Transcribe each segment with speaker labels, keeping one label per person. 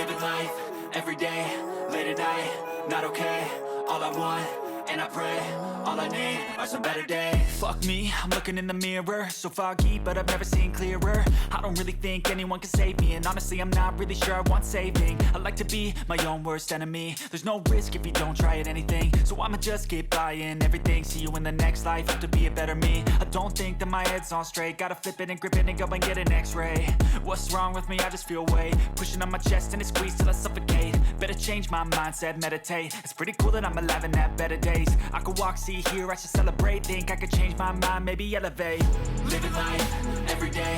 Speaker 1: Living life, every day, late at night, not okay. All I want, and I pray, all I need are some better days. Fuck me, I'm looking in the mirror, so foggy, but I've never seen clearer. I don't really think anyone can save me, and honestly I'm not really sure I want saving. I like to be my own worst enemy. There's no risk if you don't try at anything, so I'ma just keep buying everything. See you in the next life, have to be a better me. I don't think that my head's on straight, gotta flip it and grip it and go and get an x-ray. What's wrong with me? I just feel weight pushing on my chest and it squeezes till I suffocate. Better change my mindset, meditate. It's pretty cool that I'm alive and have better days. I could walk, see, hear, I should celebrate. Think I could change my mind, maybe elevate. Living life, every day,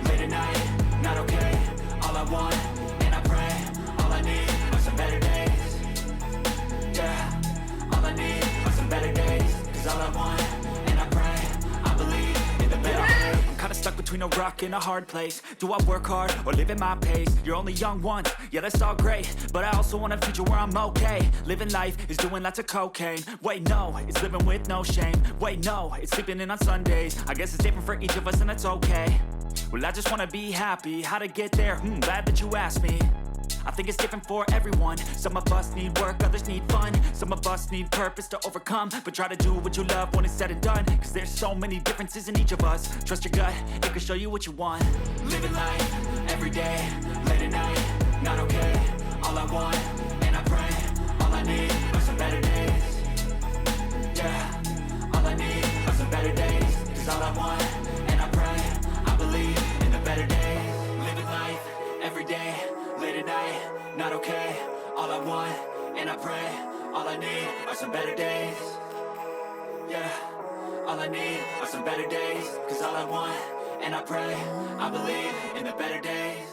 Speaker 1: late at night, not okay. All I want, and I pray, all I need are some better days. Yeah, all I need are some better days. Cause all I want, and I pray, I believe in the better days. I'm kinda stuck between a rock and a hard place. Do I work hard or live at my pace? You're only young once, yeah that's all great, but I also want a future where I'm okay. Living life is doing lots of cocaine. Wait no, it's living with no shame. Wait no, it's sleeping in on Sundays. I guess it's different for each of us and that's okay. Well I just wanna be happy, how to get there? Glad that you asked me. I think it's different for everyone. Some of us need work, others need fun. Some of us need purpose to overcome. But try to do what you love when it's said and done. Cause there's so many differences in each of us. Trust your gut, it can show you what you want. Living life, every day, late at night, not okay. All I want, and I pray, all I need are some better days. Yeah, all I need are some better days. Cause all I want, and I pray, I believe in the better days. Living life, every day, late at night, not okay. All I want, and I pray, all I need are some better days. Yeah, all I need are some better days. Cause all I want, and I pray, I believe in the better days.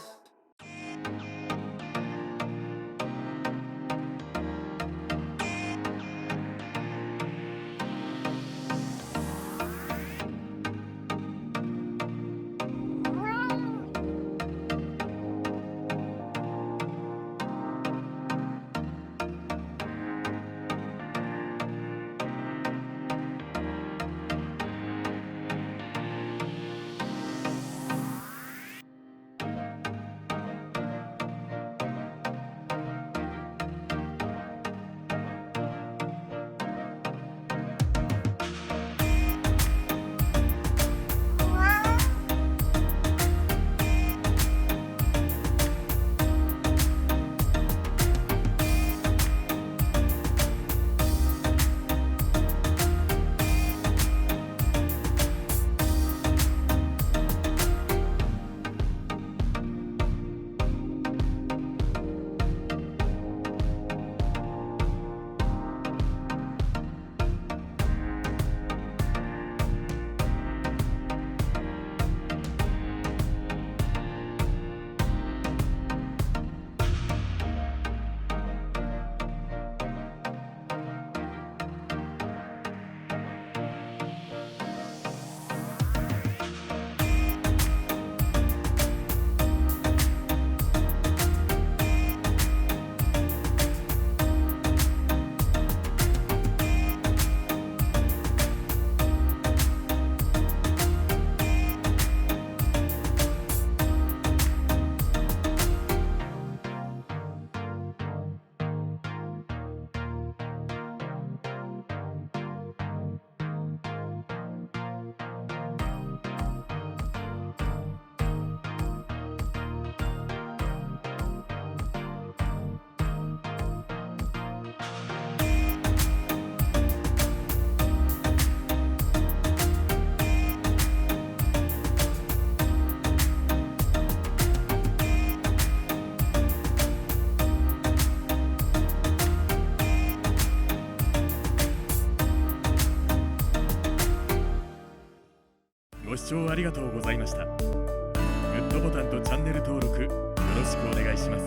Speaker 2: ご視聴ありがとうございました。グッドボタンとチャンネル登録よろしくお願いします。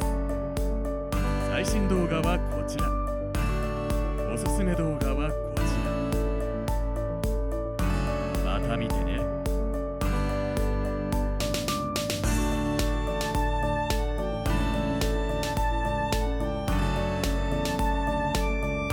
Speaker 2: 最新動画はこちら。おすすめ動画はこちら。